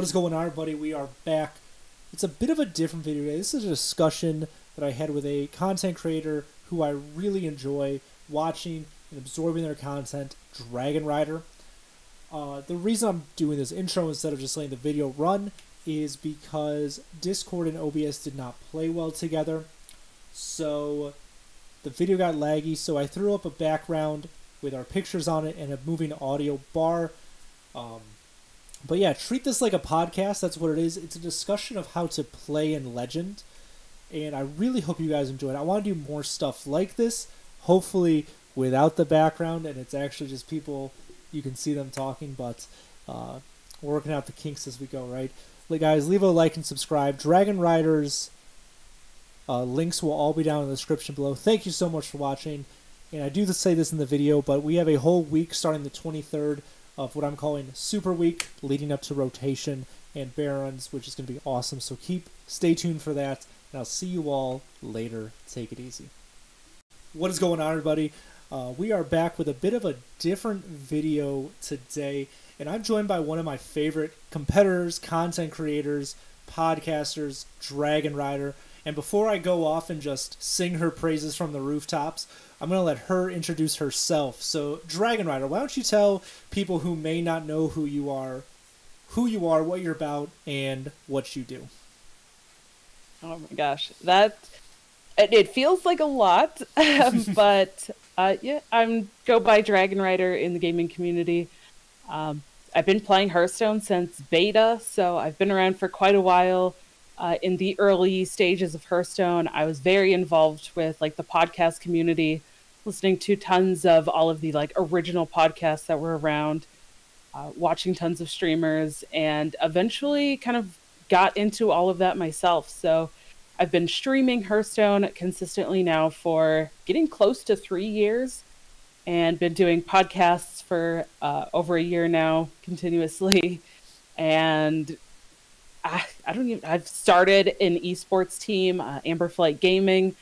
What is going on, everybody? We are back. It's a bit of a different video today. This is a discussion that I had with a content creator who I really enjoy watching and absorbing their content, DragonRider. The reason I'm doing this intro instead of just letting the video run is because Discord and OBS did not play well together. So the video got laggy, so I threw up a background with our pictures on it and a moving audio bar. But yeah, treat this like a podcast. That's what it is. It's a discussion of how to play in Legend, and I really hope you guys enjoy it. I want to do more stuff like this, hopefully without the background, and it's actually just people, you can see them talking, but we're working out the kinks as we go, right? Guys, leave a like and subscribe. DragonRider's links will all be down in the description below. Thank you so much for watching, and I do say this in the video, but we have a whole week starting the 23rd of what I'm calling Super Week, leading up to rotation and Barons, which is going to be awesome. So stay tuned for that, and I'll see you all later. Take it easy. What is going on, everybody? We are back with a bit of a different video today, and I'm joined by one of my favorite competitors, content creators, podcasters, DragonRider. And before I go off and just sing her praises from the rooftops, I'm going to let her introduce herself. So, DragonRider, why don't you tell people who may not know who you are, what you're about, and what you do? Oh my gosh, it feels like a lot, but yeah, go by DragonRider in the gaming community. I've been playing Hearthstone since beta, so I've been around for quite a while. In the early stages of Hearthstone, I was very involved with the podcast community, listening to tons of all of the original podcasts that were around, watching tons of streamers, and eventually kind of got into all of that myself. So I've been streaming Hearthstone consistently now for getting close to 3 years, and been doing podcasts for over a year now continuously. And I've started an esports team, Amberflight Gaming.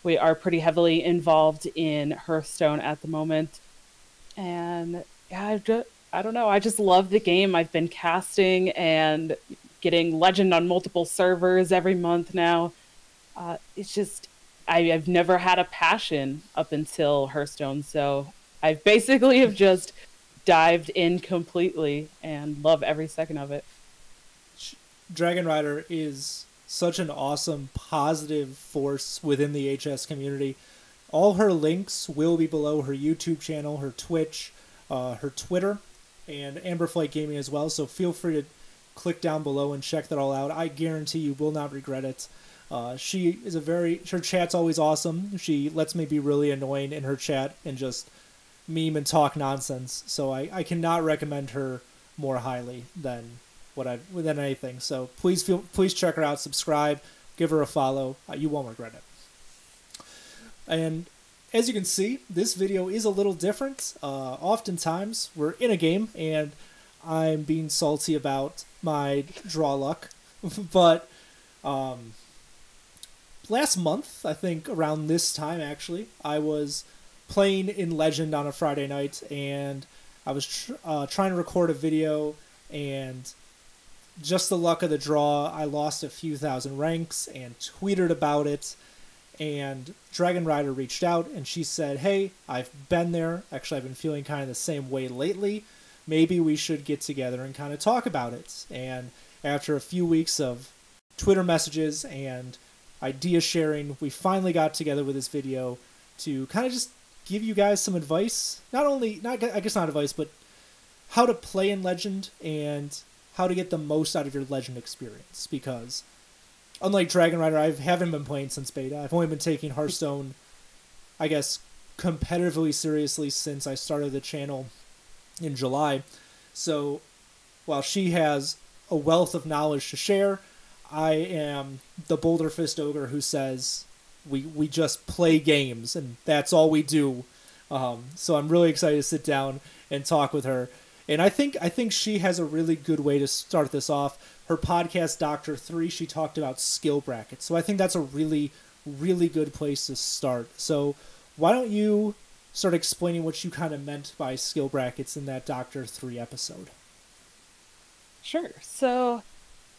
We are pretty heavily involved in Hearthstone at the moment. And yeah, I don't know. I just love the game. I've been casting and getting Legend on multiple servers every month now. It's just, I've never had a passion up until Hearthstone. So I basically have just dived in completely and love every second of it. DragonRider is such an awesome, positive force within the HS community. All her links will be below: her YouTube channel, her Twitch, her Twitter, and Amberflight Gaming as well. So feel free to click down below and check that all out. I guarantee you will not regret it. She is her chat's always awesome. She lets me be really annoying in her chat and just meme and talk nonsense. So I cannot recommend her more highly than anything. So please check her out, subscribe, give her a follow. You won't regret it. And as you can see, this video is a little different. Oftentimes we're in a game and I'm being salty about my draw luck, but last month, I think around this time actually, I was playing in Legend on a Friday night, and I was trying to record a video, and just the luck of the draw, I lost a few thousand ranks and tweeted about it, and DragonRider reached out and she said, hey, I've been there. Actually, I've been feeling kind of the same way lately. Maybe we should get together and kind of talk about it. And after a few weeks of Twitter messages and idea sharing, we finally got together with this video to kind of just give you guys some advice. Not advice, but how to play in Legend and how to get the most out of your Legend experience, because unlike DragonRider, I haven't been playing since beta. I've only been taking Hearthstone, I guess, competitively seriously since I started the channel in July. So while she has a wealth of knowledge to share, I am the Boulder Fist Ogre who says we just play games and that's all we do. So I'm really excited to sit down and talk with her. And I think she has a really good way to start this off. Her podcast, Dr. 3, she talked about skill brackets. So I think that's a really, really good place to start. So why don't you start explaining what you kind of meant by skill brackets in that Dr. 3 episode? Sure. So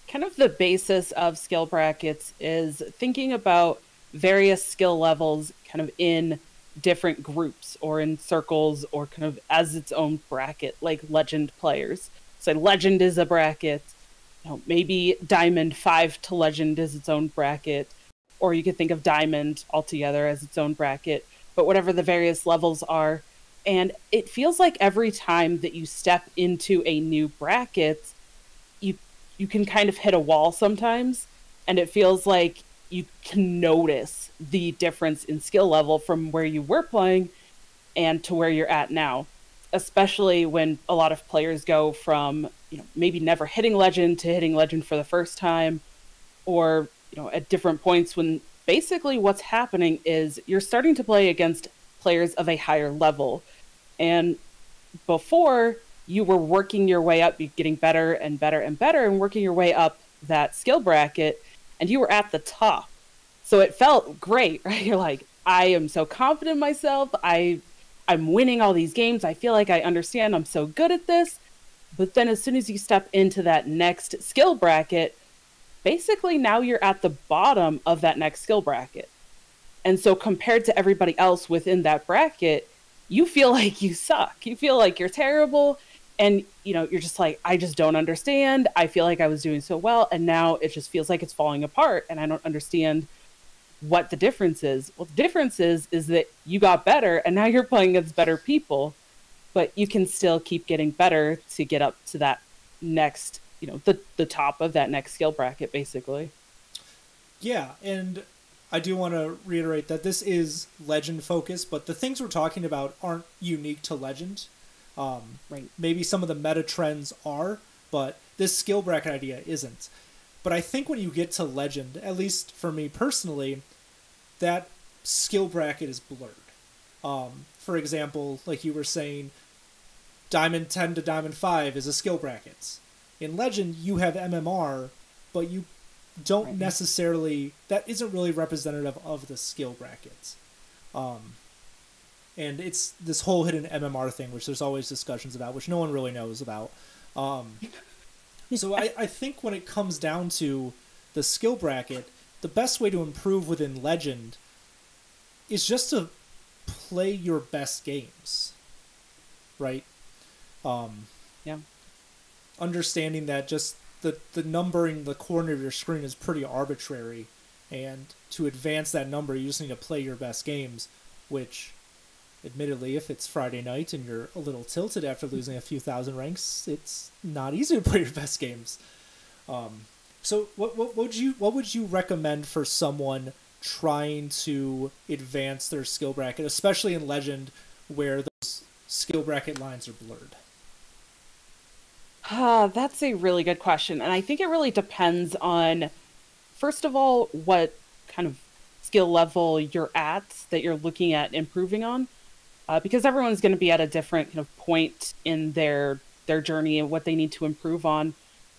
kind of the basis of skill brackets is thinking about various skill levels kind of in different groups or in circles or kind of as its own bracket, like legend players. So legend is a bracket, maybe diamond 5 to legend is its own bracket, or you could think of diamond altogether as its own bracket, but whatever the various levels are. And it feels like every time that you step into a new bracket, you can kind of hit a wall sometimes, and it feels like you can notice the difference in skill level from where you were playing and to where you're at now, especially when a lot of players go from maybe never hitting legend to hitting legend for the first time, or at different points when basically what's happening is you're starting to play against players of a higher level. And before, you were working your way up, you're getting better and better and better, and working your way up that skill bracket, and you were at the top. So it felt great, right? You're like, I am so confident in myself. I'm winning all these games. I feel like I understand. I'm so good at this. But then as soon as you step into that next skill bracket, basically now you're at the bottom of that next skill bracket. And so compared to everybody else within that bracket, you feel like you suck. You feel like you're terrible. And, you're just like, I just don't understand. I feel like I was doing so well. And now it just feels like it's falling apart. And I don't understand what the difference is. Well, the difference is that you got better and now you're playing against better people, but you can still keep getting better to get up to that next, the top of that next skill bracket, basically. Yeah. And I do want to reiterate that this is legend focused, but the things we're talking about aren't unique to legend. Right. Maybe some of the meta trends are, but this skill bracket idea isn't. But I think when you get to legend, at least for me personally, that skill bracket is blurred. For example, like you were saying, diamond 10 to diamond 5 is a skill bracket. In legend, you have MMR, but you don't necessarily, that isn't really representative of the skill brackets. And it's this whole hidden MMR thing, which there's always discussions about, which no one really knows about. So I think when it comes down to the skill bracket, the best way to improve within Legend is just to play your best games, right? Yeah. Understanding that just the numbering, the corner of your screen is pretty arbitrary, and to advance that number, you just need to play your best games, which... admittedly, if it's Friday night and you're a little tilted after losing a few thousand ranks, it's not easy to play your best games. So what would you recommend for someone trying to advance their skill bracket, especially in Legend where those skill bracket lines are blurred? That's a really good question. And I think it really depends on, first of all, what kind of skill level you're at that you're looking at improving on. Because everyone's going to be at a different kind of point in their journey and what they need to improve on.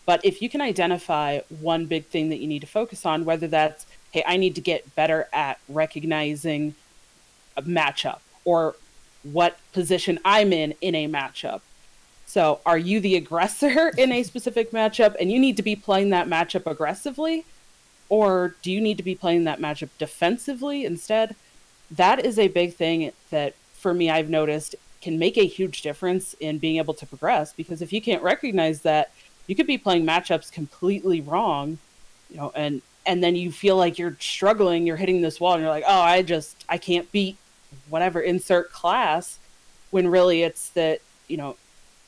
But if you can identify one big thing that you need to focus on, whether that's, hey, I need to get better at recognizing a matchup or what position I'm in a matchup. So are you the aggressor in a specific matchup and you need to be playing that matchup aggressively? Or do you need to be playing that matchup defensively instead? That is a big thing that, for me, I've noticed can make a huge difference in being able to progress, because if you can't recognize that, you could be playing matchups completely wrong, and then you feel like you're struggling, you're hitting this wall and you're like, oh, I can't beat whatever insert class, when really it's that,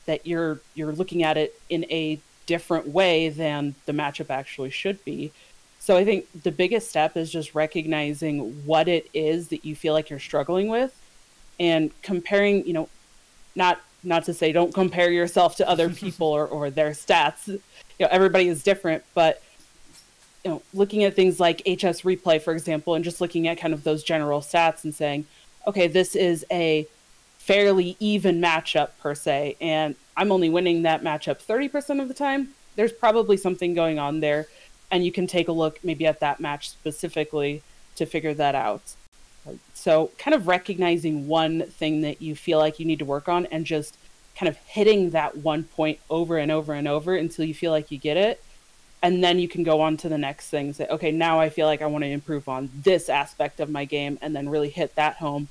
that you're looking at it in a different way than the matchup actually should be. So I think the biggest step is just recognizing what it is that you feel like you're struggling with, and comparing, not to say don't compare yourself to other people or their stats. Everybody is different, but looking at things like HS replay, for example, and just looking at kind of those general stats and saying, okay, this is a fairly even matchup per se, and I'm only winning that matchup 30% of the time. There's probably something going on there, and you can take a look maybe at that match specifically to figure that out. So kind of recognizing one thing that you feel like you need to work on and just kind of hitting that one point over and over and over until you feel like you get it and then you can go on to the next thing, say, okay, now I feel like I want to improve on this aspect of my game, and then really hit that home.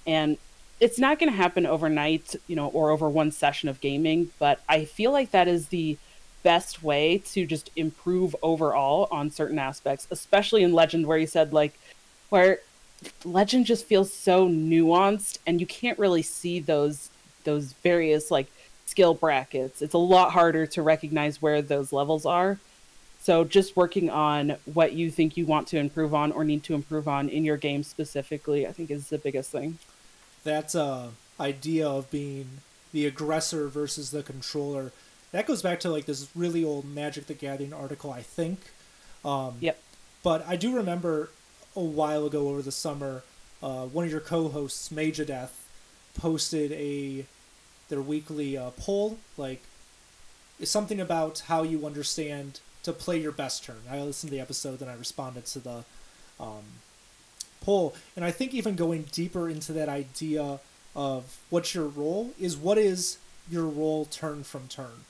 And it's not going to happen overnight, or over one session of gaming, but I feel like that is the best way to just improve overall on certain aspects, especially in Legend, where you said, like, where Legend just feels so nuanced and you can't really see those various, like, skill brackets. It's a lot harder to recognize where those levels are. So just working on what you think you want to improve on or need to improve on in your game specifically, I think is the biggest thing. That idea of being the aggressor versus the controller, that goes back to like this really old Magic the Gathering article, I think. Yep. But I do remember a while ago over the summer, one of your co-hosts, Major Death, posted their weekly poll. Like, it's something about how you understand to play your best turn. I listened to the episode and I responded to the poll, and I think even going deeper into that idea of what's your role is, what is your role turn from turn?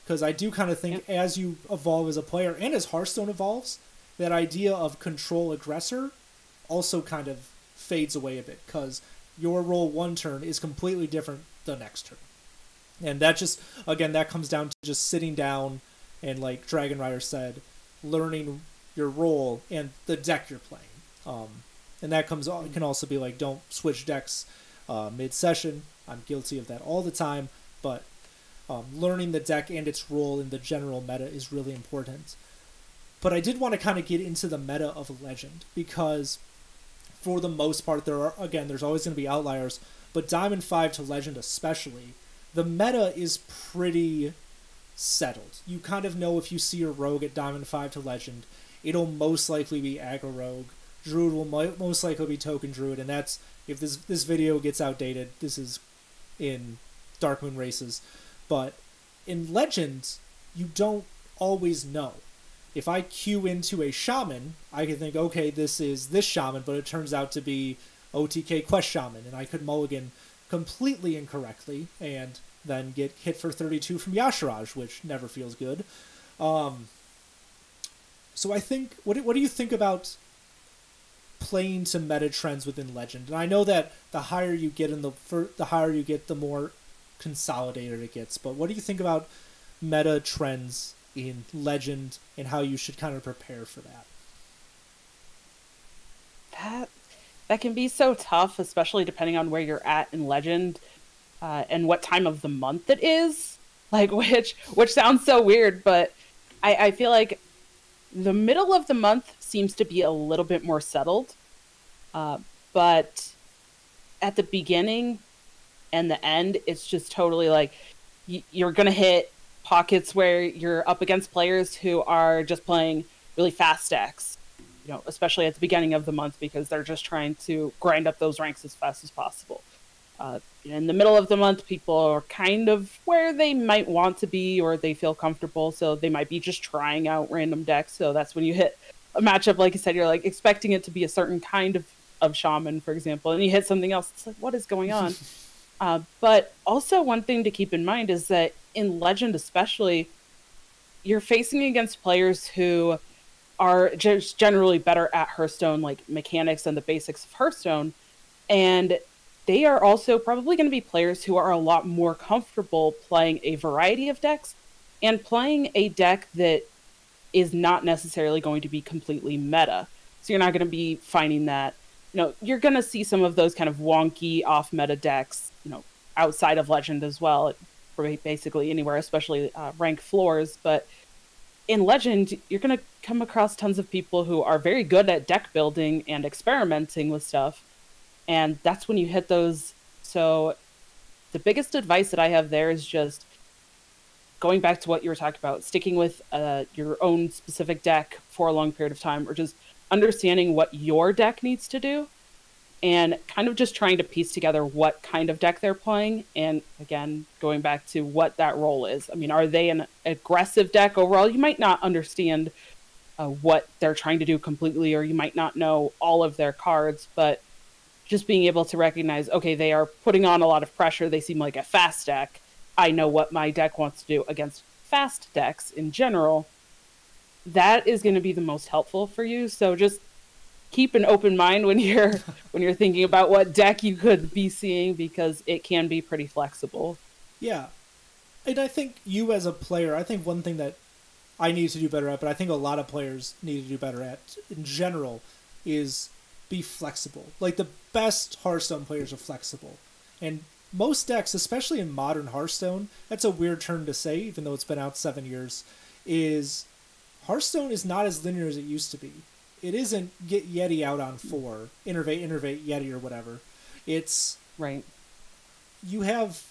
Because I do kind of think as you evolve as a player and as Hearthstone evolves, that idea of control aggressor also kind of fades away a bit, because your role one turn is completely different the next turn. And that just, again, that comes down to just sitting down and, like DragonRider said, learning your role and the deck you're playing. And that can also be like, don't switch decks mid-session. I'm guilty of that all the time, but learning the deck and its role in the general meta is really important. But I did want to kind of get into the meta of Legend, because for the most part, there's always going to be outliers, but Diamond 5 to Legend especially, the meta is pretty settled. You kind of know if you see a rogue at Diamond 5 to Legend, it'll most likely be aggro rogue. Druid will most likely be token druid, and that's, if this video gets outdated, this is in Dark Moon races. But in Legend, you don't always know. If I queue into a shaman, I can think, okay, this is this shaman, but it turns out to be OTK Quest Shaman, and I could mulligan completely incorrectly and then get hit for 32 from Yasharaj, which never feels good. So I think, what do you think about playing to meta trends within Legend? And I know that the higher you get the more consolidated it gets, but what do you think about meta trends in Legend and how you should kind of prepare for that? That can be so tough, especially depending on where you're at in Legend, and what time of the month it is. Like, which sounds so weird, but I feel like the middle of the month seems to be a little bit more settled, but at the beginning and the end, it's just totally like you're gonna hit pockets where you're up against players who are just playing really fast decks, especially at the beginning of the month, because they're just trying to grind up those ranks as fast as possible. In the middle of the month, people are kind of where they might want to be, or they feel comfortable, so they might be just trying out random decks. So that's when you hit a matchup, like you said, you're like expecting it to be a certain kind of shaman, for example, and you hit something else. It's like, what is going on? But also one thing to keep in mind is that in Legend especially, you're facing against players who are just generally better at Hearthstone, like mechanics and the basics of Hearthstone, and they are also probably going to be players who are a lot more comfortable playing a variety of decks and playing a deck that is not necessarily going to be completely meta. So you're not going to be finding that, you're going to see some of those kind of wonky off-meta decks, outside of Legend as well, basically anywhere, especially rank floors. But in Legend, you're going to come across tons of people who are very good at deck building and experimenting with stuff. And that's when you hit those. So the biggest advice that I have there is just going back to what you were talking about, sticking with your own specific deck for a long period of time, or just understanding what your deck needs to do, and kind of just trying to piece together what kind of deck they're playing. And again, going back to what that role is. I mean, are they an aggressive deck overall? You might not understand what they're trying to do completely, or you might not know all of their cards, but just being able to recognize, okay, they are putting on a lot of pressure. They seem like a fast deck. I know what my deck wants to do against fast decks in general. that is going to be the most helpful for you. So just keep an open mind when you're thinking about what deck you could be seeing, because it can be pretty flexible. Yeah. And I think you as a player, I think one thing that I need to do better at, but I think a lot of players need to do better at in general, is be flexible. Like, the best Hearthstone players are flexible. And most decks, especially in modern Hearthstone, that's a weird term to say, even though it's been out 7 years, is Hearthstone is not as linear as it used to be. It isn't get Yeti out on 4, innervate Yeti or whatever. It's... Right. You have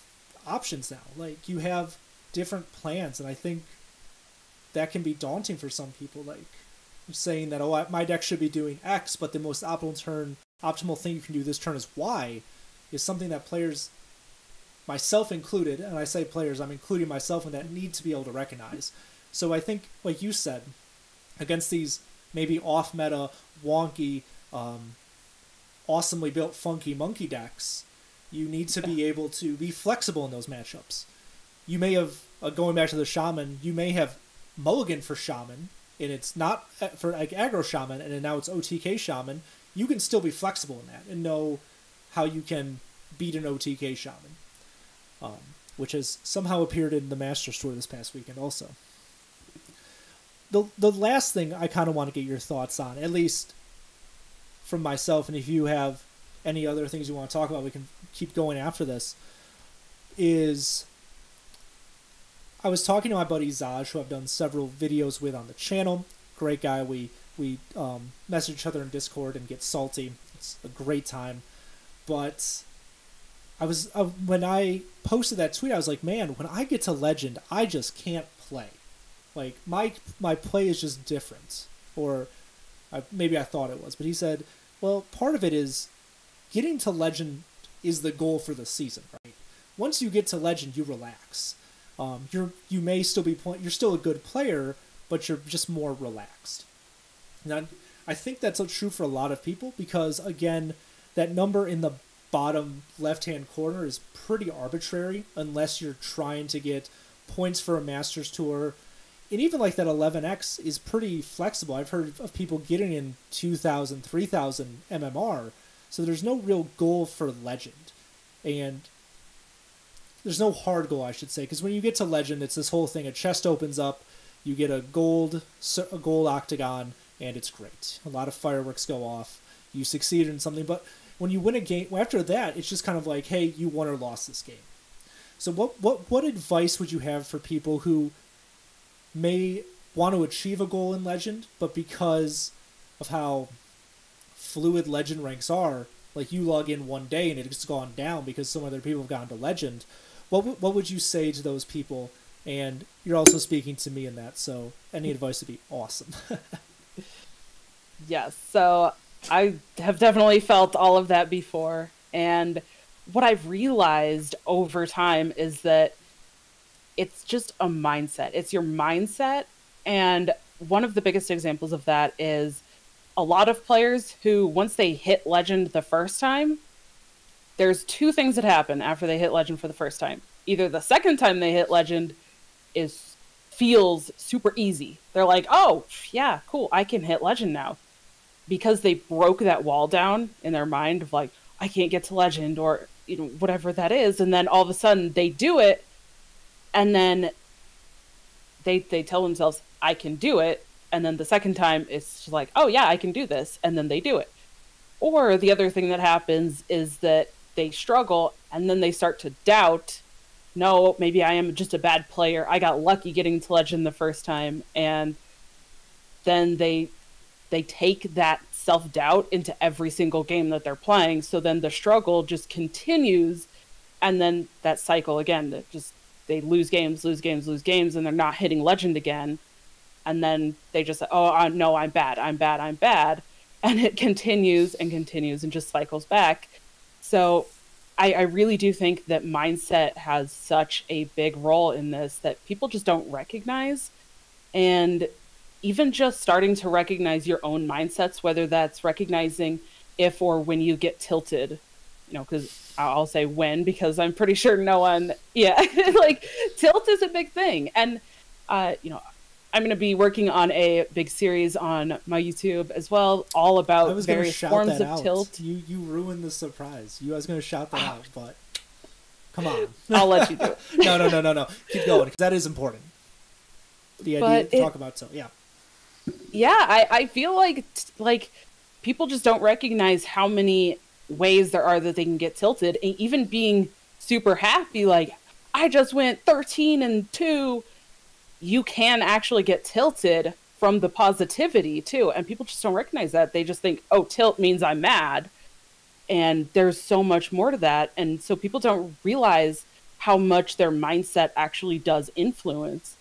options now. Like, you have different plans, and I think that can be daunting for some people. Like, saying that, oh, my deck should be doing X, but the most optimal thing you can do this turn is Y, is something that players, myself included, and I say players, I'm including myself in that, need to be able to recognize. So I think, like you said, against these maybe off-meta, wonky, awesomely built, funky monkey decks, you need to be able to be flexible in those matchups. You may have, going back to the Shaman, you may have mulligan for Shaman, and it's not for like aggro Shaman, and then now it's OTK Shaman. You can still be flexible in that and know how you can beat an OTK Shaman, which has somehow appeared in the Masters Tour this past weekend also. The last thing I kind of want to get your thoughts on, at least from myself, and if you have any other things you want to talk about, we can keep going after this, is I was talking to my buddy Zaj, who I've done several videos with on the channel. Great guy. We message each other in Discord and get salty. It's a great time. But when I posted that tweet, I was like, man, when I get to Legend, I just can't play. Like, my play is just different. Or maybe I thought it was. But he said, well, part of it is getting to Legend is the goal for the season, right? Once you get to Legend, you relax. You may still be you're still a good player, but you're just more relaxed. And I think that's true for a lot of people, because again, that number in the bottom left-hand corner is pretty arbitrary unless you're trying to get points for a Masters Tour. And even like that 11x is pretty flexible. I've heard of people getting in 2,000, 3,000 MMR. So there's no real goal for Legend. And there's no hard goal, I should say, because when you get to Legend, it's this whole thing. A chest opens up, you get a gold octagon, and it's great. A lot of fireworks go off. You succeed in something, but when you win a game, after that, it's just kind of like, hey, you won or lost this game. So what advice would you have for people who may want to achieve a goal in Legend, but because of how fluid Legend ranks are, like you log in one day and it's gone down because some other people have gone to Legend, what would you say to those people? And you're also speaking to me in that, so any advice would be awesome. Yes, so I have definitely felt all of that before, and what I've realized over time is that it's just a mindset. It's your mindset, and one of the biggest examples of that is a lot of players who, once they hit Legend the first time, there's two things that happen after they hit Legend for the first time. Either the second time they hit Legend feels super easy. They're like, oh, yeah, cool, I can hit Legend now. Because they broke that wall down in their mind of like, I can't get to Legend, or whatever that is. And then all of a sudden they do it, and then they tell themselves, I can do it. And then the second time it's just like, oh yeah, I can do this. And then they do it. Or the other thing that happens is that they struggle and then they start to doubt, no, maybe I am just a bad player. I got lucky getting to Legend the first time. And then they take that self-doubt into every single game that they're playing. So then the struggle just continues. And then that cycle again, that just, they lose games, and they're not hitting Legend again. And then they just say, oh, no, I'm bad. And it continues and continues and just cycles back. So I really do think that mindset has such a big role in this that people just don't recognize. And even just starting to recognize your own mindsets, whether that's recognizing if or when you get tilted, because I'll say when, because I'm pretty sure no one, like tilt is a big thing. And, I'm going to be working on a big series on my YouTube as well, all about various forms of tilt. You ruined the surprise. I was going to shout that out, but come on. I'll let you do it. No. Keep going, because that is important. The idea to talk about tilt, yeah. Yeah, I feel like people just don't recognize how many ways there are that they can get tilted, and even being super happy, like, I just went 13-2. You can actually get tilted from the positivity too. And people just don't recognize that. They just think, oh, tilt means I'm mad. And there's so much more to that. And so people don't realize how much their mindset actually does influence.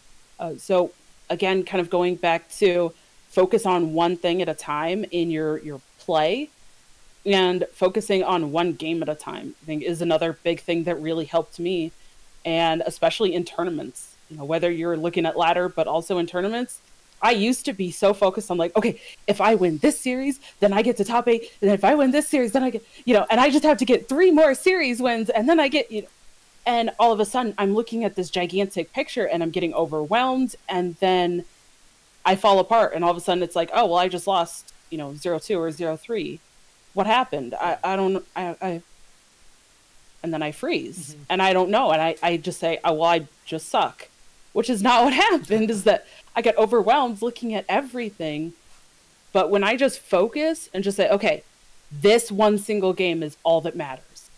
So again, kind of going back to focus on one thing at a time in your play, and focusing on one game at a time, I think, is another big thing that really helped me. And especially in tournaments. You know, whether you're looking at ladder, but also in tournaments, I used to be so focused on like, okay, if I win this series, then I get to top 8. And if I win this series, then I get, and I just have to get 3 more series wins. And then I get, and all of a sudden I'm looking at this gigantic picture and I'm getting overwhelmed. And then I fall apart. And all of a sudden it's like, oh, well, I just lost, 0-2 or 0-3. What happened? And then I freeze and I don't know. And I just say, oh, well, I just suck. Which is not what happened, is that I get overwhelmed looking at everything. But when I just focus and just say, okay, this one single game is all that matters.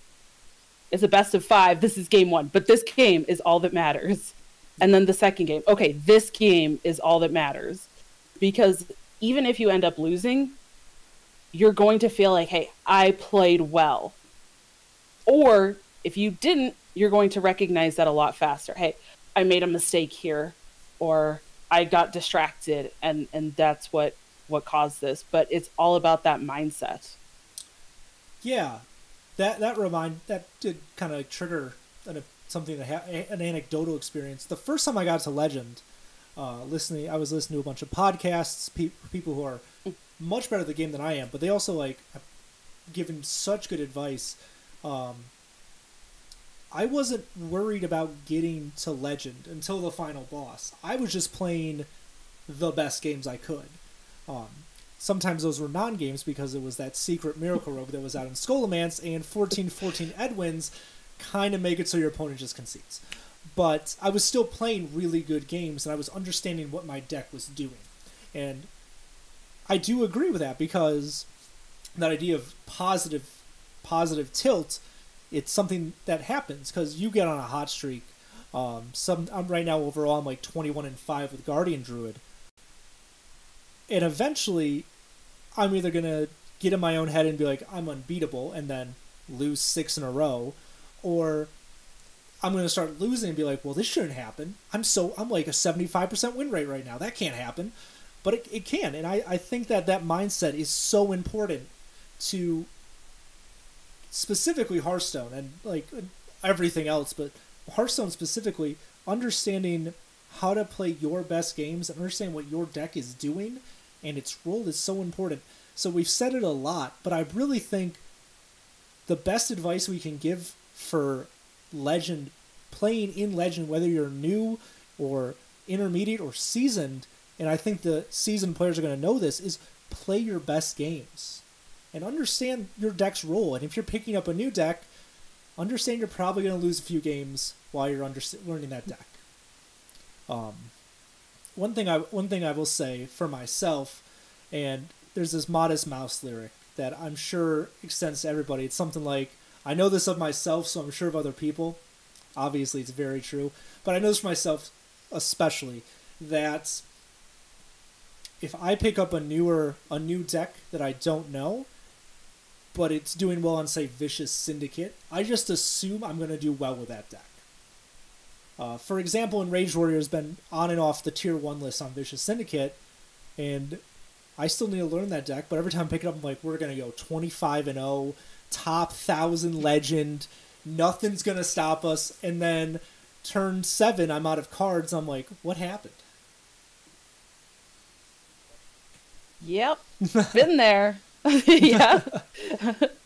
It's a best of 5. This is game 1, but this game is all that matters. And then the second game, okay, this game is all that matters. Because even if you end up losing, you're going to feel like, hey, I played well. Or if you didn't, you're going to recognize that a lot faster. Hey, I made a mistake here, or I got distracted, and that's what caused this. But it's all about that mindset. Yeah, that did kind of trigger something an anecdotal experience. The first time I got to Legend, I was listening to a bunch of podcasts, people who are much better at the game than I am, but they also have given such good advice. I wasn't worried about getting to Legend until the final boss. I was just playing the best games I could. Sometimes those were non-games because it was that secret Miracle Rogue that was out in Scholomance, and 14-14 Edwins kind of make it so your opponent just concedes. But I was still playing really good games, and I was understanding what my deck was doing. And I do agree with that, because that idea of positive tilt, it's something that happens because you get on a hot streak. I'm right now overall I'm like 21-5 with Guardian Druid, and eventually I'm either gonna get in my own head and be like, I'm unbeatable, and then lose 6 in a row, or I'm gonna start losing and be like, well, this shouldn't happen. I'm like a 75% win rate right now. That can't happen, but it can. And I think that mindset is so important to specifically Hearthstone, and like everything else, but Hearthstone specifically, understanding how to play your best games and understand what your deck is doing and its role is so important. So we've said it a lot, but I really think the best advice we can give for Legend, playing in Legend, whether you're new or intermediate or seasoned, and I think the seasoned players are going to know this, is play your best games. And understand your deck's role. And if you're picking up a new deck, understand you're probably going to lose a few games while you're learning that deck. One thing I will say for myself, and there's this Modest Mouse lyric that I'm sure extends to everybody. It's something like, I know this of myself, so I'm sure of other people. Obviously, it's very true. But I know this for myself especially, that if I pick up a new deck that I don't know, but it's doing well on, say, Vicious Syndicate, I just assume I'm going to do well with that deck. For example, Enraged Warrior has been on and off the tier 1 list on Vicious Syndicate, and I still need to learn that deck, but every time I pick it up, I'm like, we're going to go 25-0, top 1,000 Legend, nothing's going to stop us, and then turn 7, I'm out of cards, I'm like, what happened? Yep, been there. Yeah,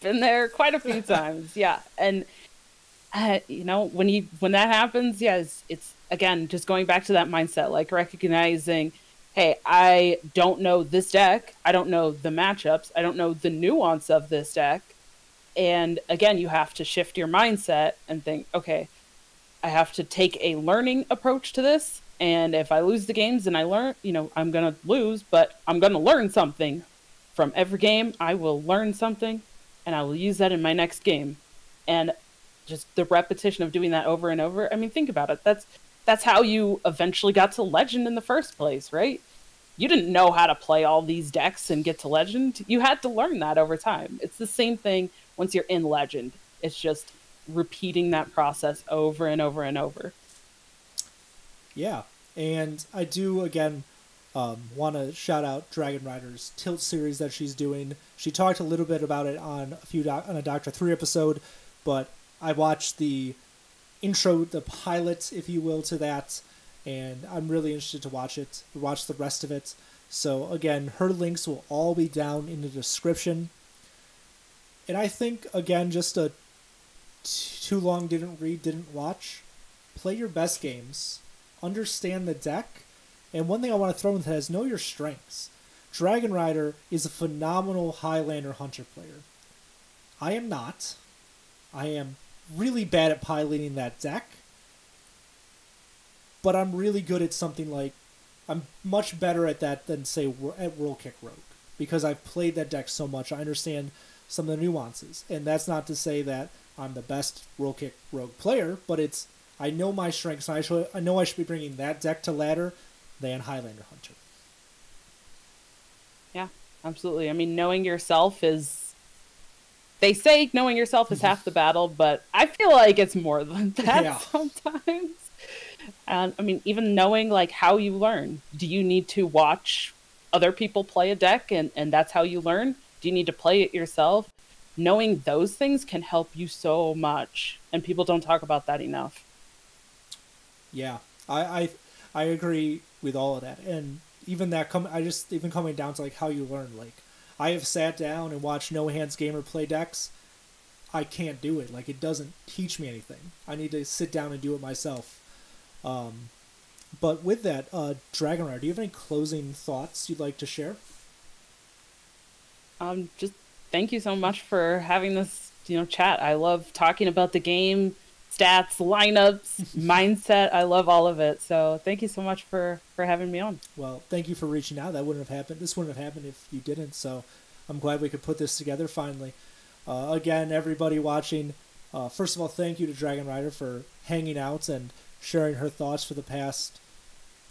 been there quite a few times. Yeah, and when that happens, yes, it's again just going back to that mindset, like recognizing, hey, I don't know this deck, I don't know the matchups, I don't know the nuance of this deck, and again, you have to shift your mindset and think, okay, I have to take a learning approach to this, and if I lose the games and I learn, I'm gonna lose, but I'm gonna learn something from every game. I will learn something, and I will use that in my next game, and just the repetition of doing that over and over. I mean, think about it. That's how you eventually got to Legend in the first place, right? You didn't know how to play all these decks and get to Legend. You had to learn that over time. It's the same thing once you're in Legend. It's just repeating that process over and over and over. Yeah, and I do, again, want to shout out DragonRider's Tilt series that she's doing. She talked a little bit about it on on a Doctor 3 episode, but I watched the intro, the pilot, if you will, to that, and I'm really interested to watch the rest of it. So again, her links will all be down in the description. And I think, again, just a too long didn't read, didn't watch. Play your best games. Understand the deck. And one thing I want to throw into that is know your strengths. DragonRider is a phenomenal Highlander Hunter player. I am not. I am really bad at piloting that deck. But I'm really good at something like... I'm much better at that than, say, at World Kick Rogue. Because I've played that deck so much, I understand some of the nuances. And that's not to say that I'm the best World Kick Rogue player, but it's... I know my strengths, and I know I should be bringing that deck to ladder than Highlander Hunter. Yeah, absolutely. I mean, knowing yourself is... They say knowing yourself is half the battle, but I feel like it's more than that sometimes. And I mean, even knowing like how you learn. Do you need to watch other people play a deck and that's how you learn? Do you need to play it yourself? Knowing those things can help you so much, and people don't talk about that enough. Yeah, I agree with all of that, and even that even coming down to like how you learn. Like, I have sat down and watched No Hands Gamer play decks. I can't do it. Like, it doesn't teach me anything. I need to sit down and do it myself. But with that, DragonRider, do you have any closing thoughts you'd like to share? Just thank you so much for having this, chat. I love talking about the game, stats, lineups, mindset. I love all of it. So thank you so much for having me on. Well, thank you for reaching out. That wouldn't have happened. This wouldn't have happened if you didn't. So I'm glad we could put this together finally. Again, everybody watching, first of all, thank you to DragonRider for hanging out and sharing her thoughts for the past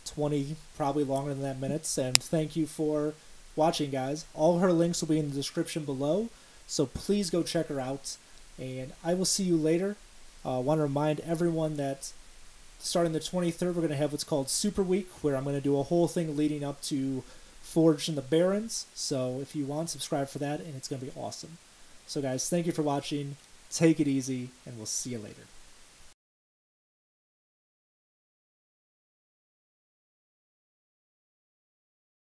20, probably longer than that, minutes. And thank you for watching, guys. All her links will be in the description below, so please go check her out. And I will see you later. I want to remind everyone that starting the 23rd, we're going to have what's called Super Week, where I'm going to do a whole thing leading up to Forged in the Barrens. So if you want, subscribe for that, and it's going to be awesome. So guys, thank you for watching. Take it easy, and we'll see you later.